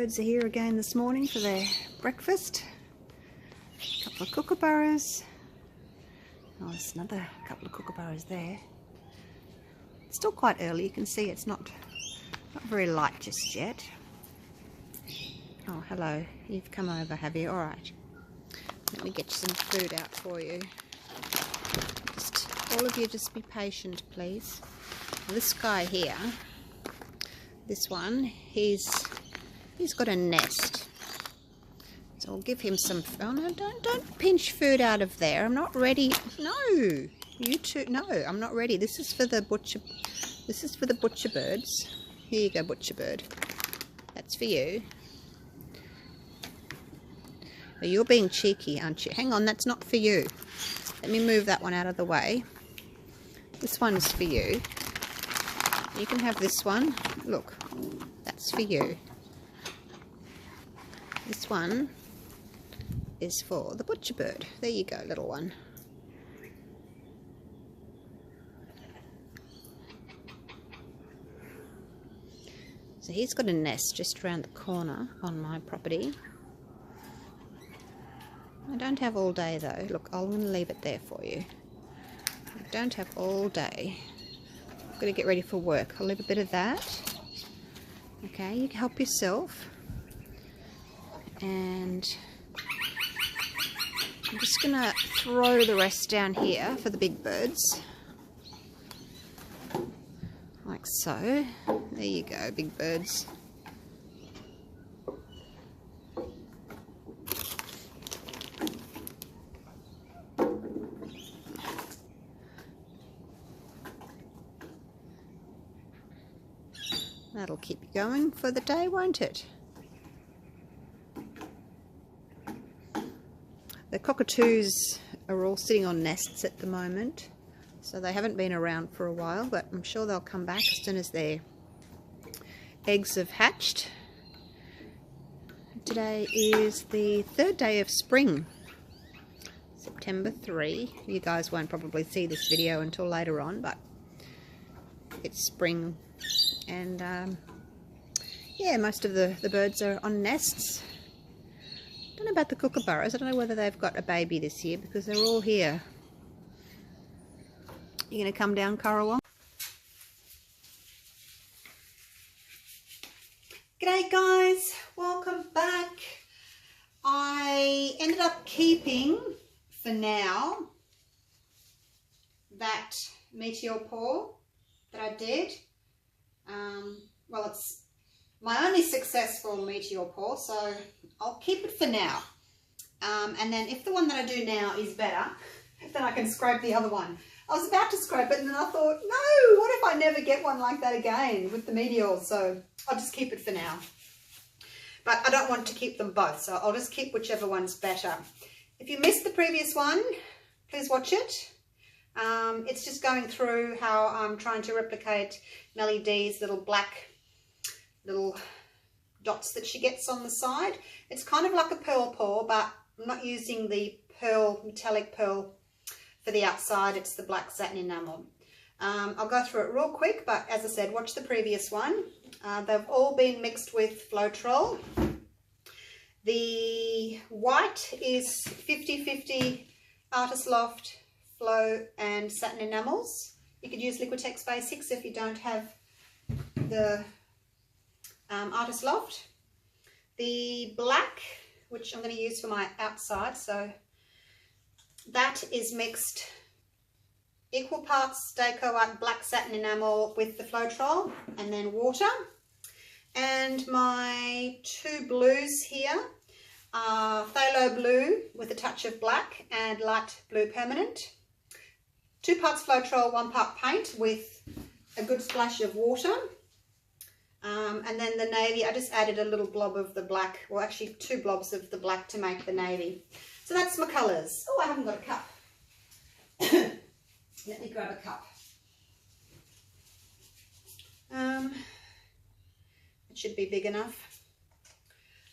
birds are here again this morning for their breakfast. A couple of kookaburras. Oh, there's another couple of kookaburras there. It's still quite early. You can see it's not very light just yet. Oh, hello. You've come over, have you? Alright. Let me get some food out for you. All of you just be patient, please. This guy here, this one, he's got a nest. So I'll give him some. Oh no, don't pinch food out of there. I'm not ready. No, you two. No, I'm not ready. This is for the butcher. This is for the butcher birds. Here you go, butcher bird. That's for you. Oh, you're being cheeky, aren't you? Hang on, that's not for you. Let me move that one out of the way. This one's for you. You can have this one. Look, that's for you. This one is for the butcher bird. There you go, little one. So he's got a nest just around the corner on my property. I don't have all day though. Look, I'm going to leave it there for you. I don't have all day. I'm going to get ready for work. I'll leave a bit of that. Okay, you can help yourself. And I'm just going to throw the rest down here for the big birds. Like so. There you go, big birds. That'll keep you going for the day, won't it? The cockatoos are all sitting on nests at the moment, so they haven't been around for a while, but I'm sure they'll come back as soon as their eggs have hatched. Today is the third day of spring, September 3. You guys won't probably see this video until later on, but it's spring. And yeah, most of the birds are on nests. Don't know about the kookaburras. I don't know whether they've got a baby this year because they're all here. You going to come down, Karawong? G'day guys, welcome back. I ended up keeping, for now, that Meteor paw that I did. Well, it's my only successful Meteor paw, so I'll keep it for now. And then if the one that I do now is better, then I can scrape the other one. I was about to scrape it and then I thought, no, what if I never get one like that again with the Meteor? So I'll just keep it for now. But I don't want to keep them both, so I'll just keep whichever one's better. If you missed the previous one, please watch it. It's just going through how I'm trying to replicate Melly D's little black little dots that she gets on the side. It's kind of like a pearl paw, but I'm not using the pearl, metallic pearl for the outside. It's the black satin enamel. I'll go through it real quick, but as I said, watch the previous one. They've all been mixed with Floetrol. The white is 50-50 Artist Loft, Flow and Satin Enamels. You could use Liquitex Basics if you don't have the Artist Loft. The black, which I'm going to use for my outside, so that is mixed equal parts Decoart black satin enamel with the Floetrol and then water. And my two blues here are phthalo blue with a touch of black and light blue permanent. 2 parts Floetrol, 1 part paint with a good splash of water. And then the navy, I just added a little blob of the black, well actually 2 blobs of the black to make the navy. So that's my colours. Oh, I haven't got a cup. Let me grab a cup. It should be big enough.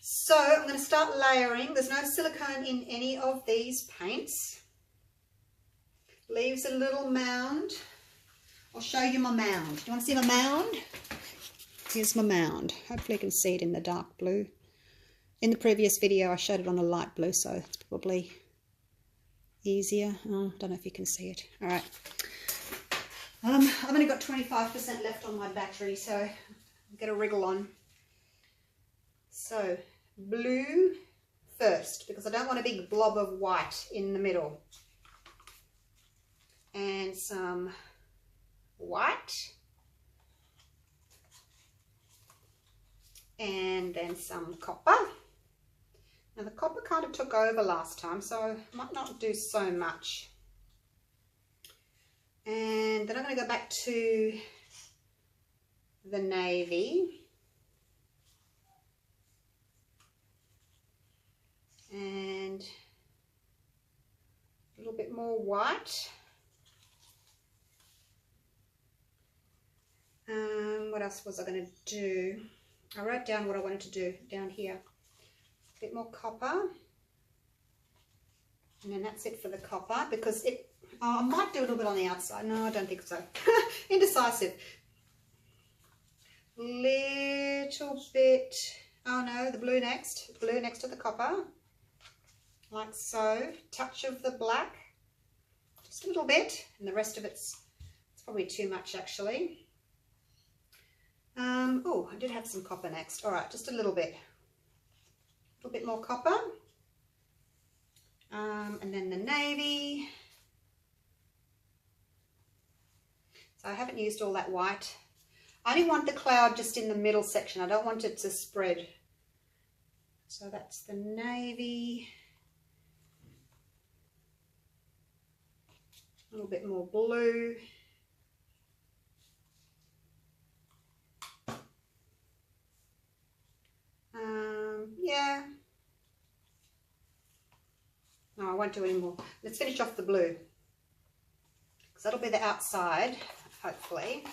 So I'm going to start layering. There's no silicone in any of these paints. Leaves a little mound. I'll show you my mound. Do you want to see my mound? Here's my mound. Hopefully you can see it in the dark blue. In the previous video I showed it on the light blue, so it's probably easier. Oh, don't know if you can see it. All right. I've only got 25% left on my battery, so I'll get a wriggle on. So blue first, because I don't want a big blob of white in the middle. And some white. And then some copper. Now the copper kind of took over last time, so I might not do so much. And then I'm going to go back to the navy. And a little bit more white. What else was I going to do? I wrote down what I wanted to do down here. A bit more copper. And then that's it for the copper, because it, oh, I might do a little bit on the outside. No, I don't think so. Indecisive. Little bit, oh no, the blue next. Blue next to the copper. Like so. Touch of the black. Just a little bit. And the rest of it's probably too much actually. Oh, I did have some copper next. All right, just a little bit. A little bit more copper. And then the navy. So I haven't used all that white. I only want the cloud just in the middle section. I don't want it to spread. So that's the navy. A little bit more blue. Yeah. No, I won't do any more. Let's finish off the blue, because that'll be the outside, hopefully.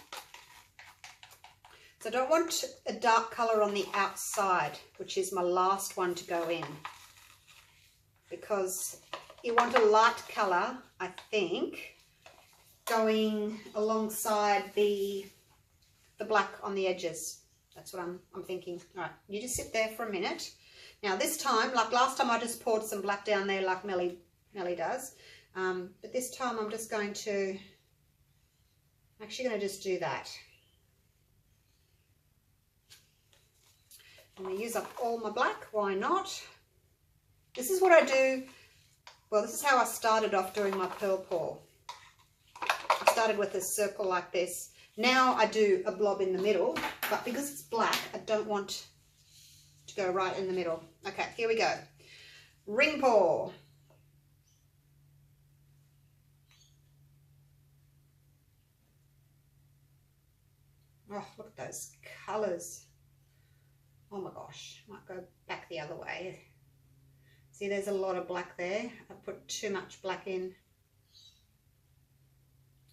So I don't want a dark colour on the outside, which is my last one to go in, because you want a light colour, I think, going alongside the black on the edges. That's what I'm thinking. All right, you just sit there for a minute. Now this time, like last time, I just poured some black down there like Melly does. But this time I'm just going to, I'm actually going to just do that. I'm going to use up all my black. Why not? This is what I do. Well, this is how I started off doing my pearl pour. I started with a circle like this. Now I do a blob in the middle, but because it's black, I don't want to go right in the middle. Okay, here we go. Ring pour. Oh, look at those colours. Oh my gosh, might go back the other way. See, there's a lot of black there. I put too much black in.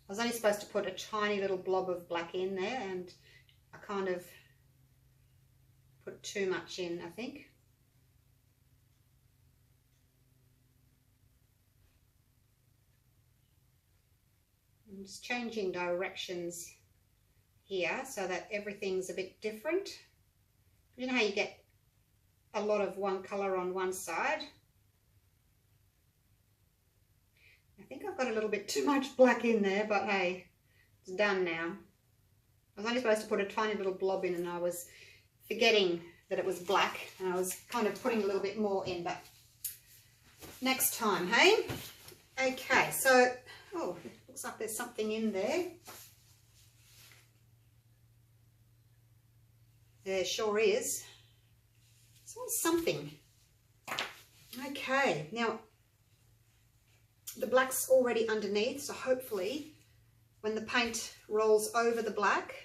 I was only supposed to put a tiny little blob of black in there, and I kind of put too much in, I think. I'm just changing directions here so that everything's a bit different. You know how you get a lot of one colour on one side? I think I've got a little bit too much black in there, but hey, it's done now. I was only supposed to put a tiny little blob in, and I was forgetting that it was black, and I was kind of putting a little bit more in, but next time, hey? Okay, so, oh, looks like there's something in there. There sure is. It's always something. Okay, now, the black's already underneath, so hopefully when the paint rolls over the black,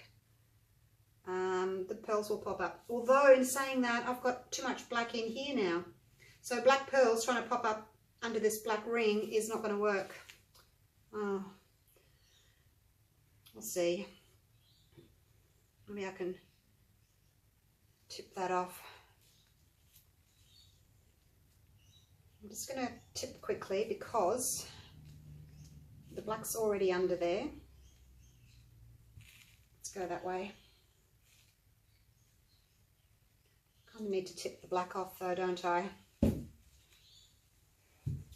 the pearls will pop up. Although in saying that, I've got too much black in here now. So black pearls trying to pop up under this black ring is not going to work. Oh, we'll see. Maybe I can tip that off. I'm just going to tip quickly because the black's already under there. Let's go that way. I need to tip the black off though, don't I?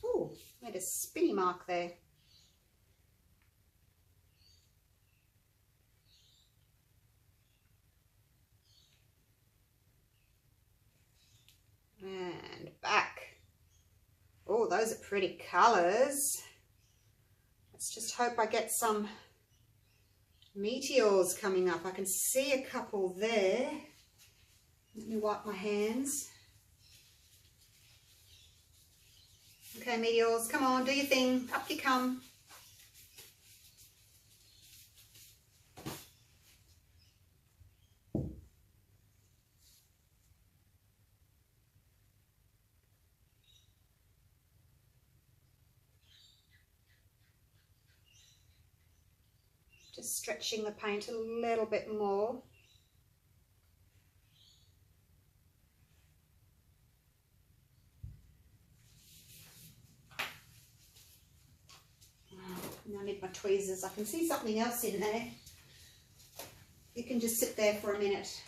Oh, made a spinny mark there. And back. Oh, those are pretty colours. Let's just hope I get some meteors coming up. I can see a couple there. Let me wipe my hands. Okay, meteors, come on, do your thing. Up you come. Just stretching the paint a little bit more. Now I need my tweezers. I can see something else in there. You can just sit there for a minute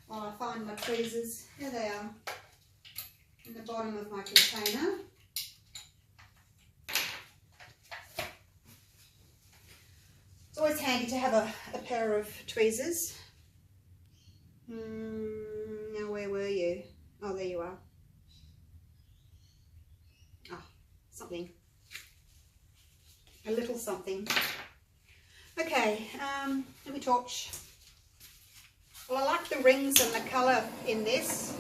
while I find my tweezers. Here they are, in the bottom of my container. It's always handy to have a pair of tweezers. Now where were you? Oh, there you are. Ah, something. A little something. Okay, let me torch. Well, I like the rings and the colour in this.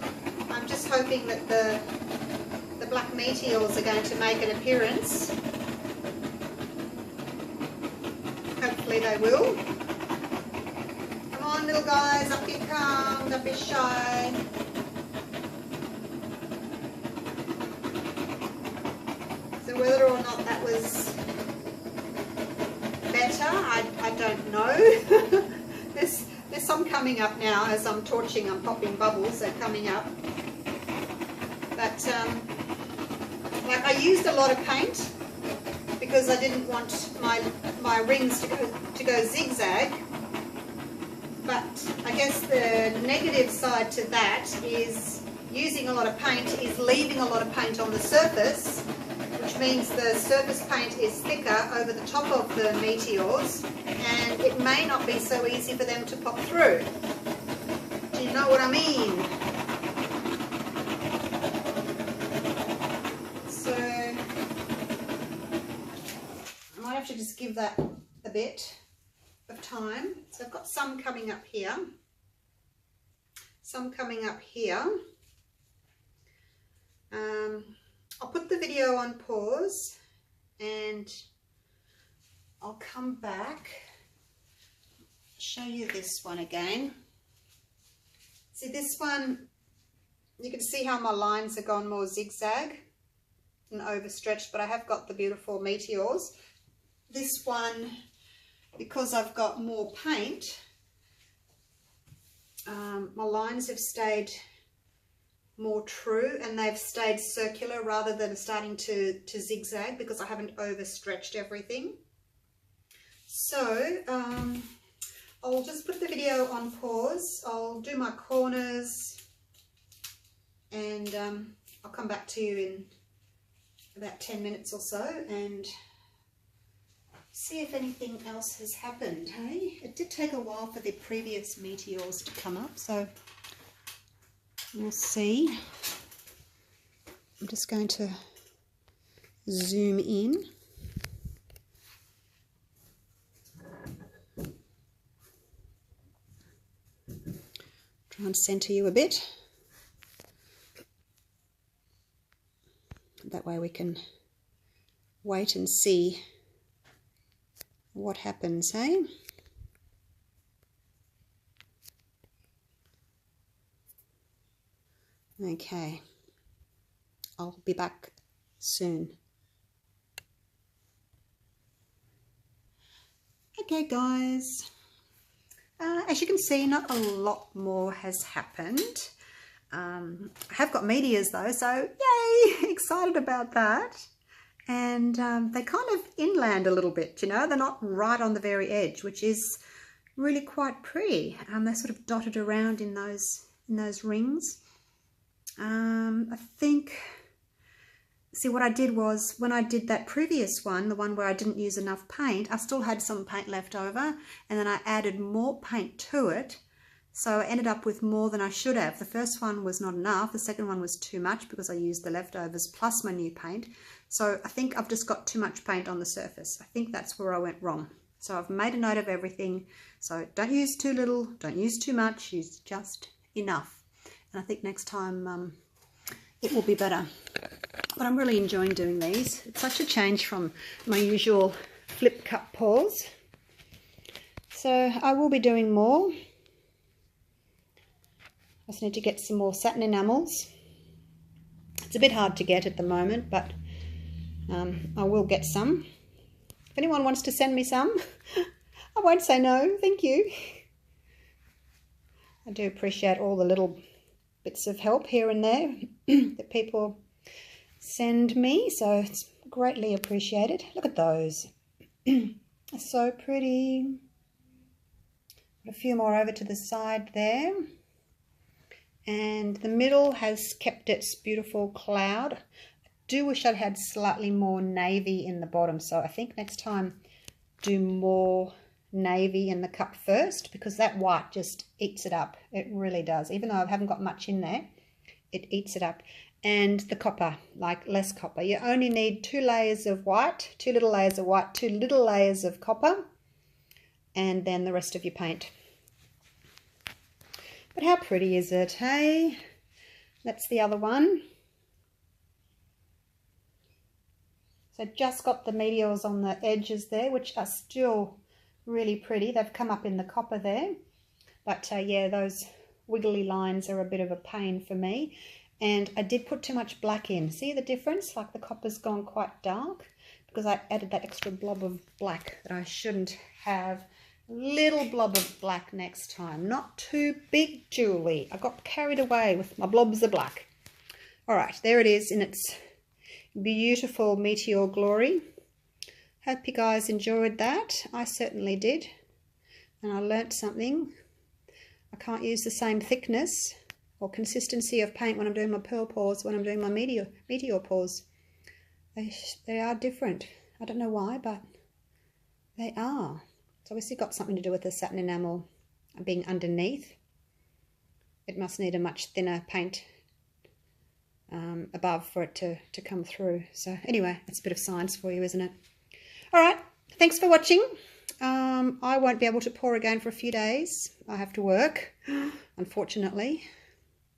I'm just hoping that the black meteors are going to make an appearance. Hopefully they will. Come on, little guys, up you come, don't be shy. So whether or not that was better, I don't know. There's some coming up now as I'm torching. I'm popping bubbles, they're coming up. But like I used a lot of paint because I didn't want my rings to go zigzag. But I guess the negative side to that is using a lot of paint is leaving a lot of paint on the surface, which means the surface paint is thicker over the top of the meteors, and it may not be so easy for them to pop through. Do you know what I mean? So I might have to just give that a bit of time. So I've got some coming up here, some coming up here. I'll put the video on pause and I'll come back, show you this one again. See this one, you can see how my lines have gone more zigzag and overstretched, but I have got the beautiful meteors. This one, because I've got more paint, my lines have stayed more true and they've stayed circular rather than starting to zigzag because I haven't overstretched everything. So I'll just put the video on pause. I'll do my corners and I'll come back to you in about 10 minutes or so and see if anything else has happened. Hey, it did take a while for the previous meteors to come up, so we'll see. I'm just going to zoom in. Try and center you a bit. That way we can wait and see what happens, hey? Okay, I'll be back soon. Okay guys, as you can see, not a lot more has happened. I have got meteors though, so yay, excited about that. And they're kind of inland a little bit, you know, they're not right on the very edge, which is really quite pretty. They're sort of dotted around in those in those rings. I think, see what I did was when I did that previous one, the one where I didn't use enough paint, I still had some paint left over, and then I added more paint to it. So I ended up with more than I should have. The first one was not enough. The second one was too much because I used the leftovers plus my new paint. So I think I've just got too much paint on the surface. I think that's where I went wrong. So I've made a note of everything. So don't use too little, don't use too much, use just enough. And I think next time it will be better. But I'm really enjoying doing these. It's such a change from my usual flip cup pours. So I will be doing more. I just need to get some more satin enamels. It's a bit hard to get at the moment, but I will get some. If anyone wants to send me some, I won't say no, thank you. I do appreciate all the little bits of help here and there that people send me, so it's greatly appreciated. Look at those. They're so pretty. A few more over to the side there. And the middle has kept its beautiful cloud. I do wish I'd had slightly more navy in the bottom, so I think next time do more navy in the cup first, because that white just eats it up. It really does. Even though I haven't got much in there, it eats it up. And the copper, like less copper. You only need 2 layers of white, 2 little layers of white, 2 little layers of copper, and then the rest of your paint. But how pretty is it, hey? That's the other one. So just got the meteors on the edges there, which are still really pretty. They've come up in the copper there. But yeah, those wiggly lines are a bit of a pain for me. And I did put too much black in. See the difference? Like the copper's gone quite dark because I added that extra blob of black that I shouldn't have. Little blob of black next time. Not too big, Julie. I got carried away with my blobs of black. All right, there it is in its beautiful Meteor glory. Hope you guys enjoyed that. I certainly did. And I learnt something. I can't use the same thickness or consistency of paint when I'm doing my pearl pours, when I'm doing my meteor pours. They are different. I don't know why, but they are. It's obviously got something to do with the satin enamel being underneath. It must need a much thinner paint above for it to come through. So anyway, that's a bit of science for you, isn't it? All right, thanks for watching. I won't be able to pour again for a few days. I have to work, unfortunately.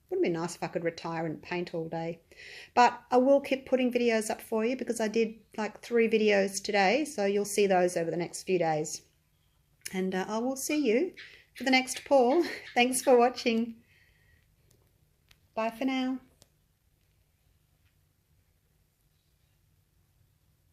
Wouldn't it be nice if I could retire and paint all day? But I will keep putting videos up for you because I did like 3 videos today, so you'll see those over the next few days. And I will see you for the next pour. Thanks for watching. Bye for now.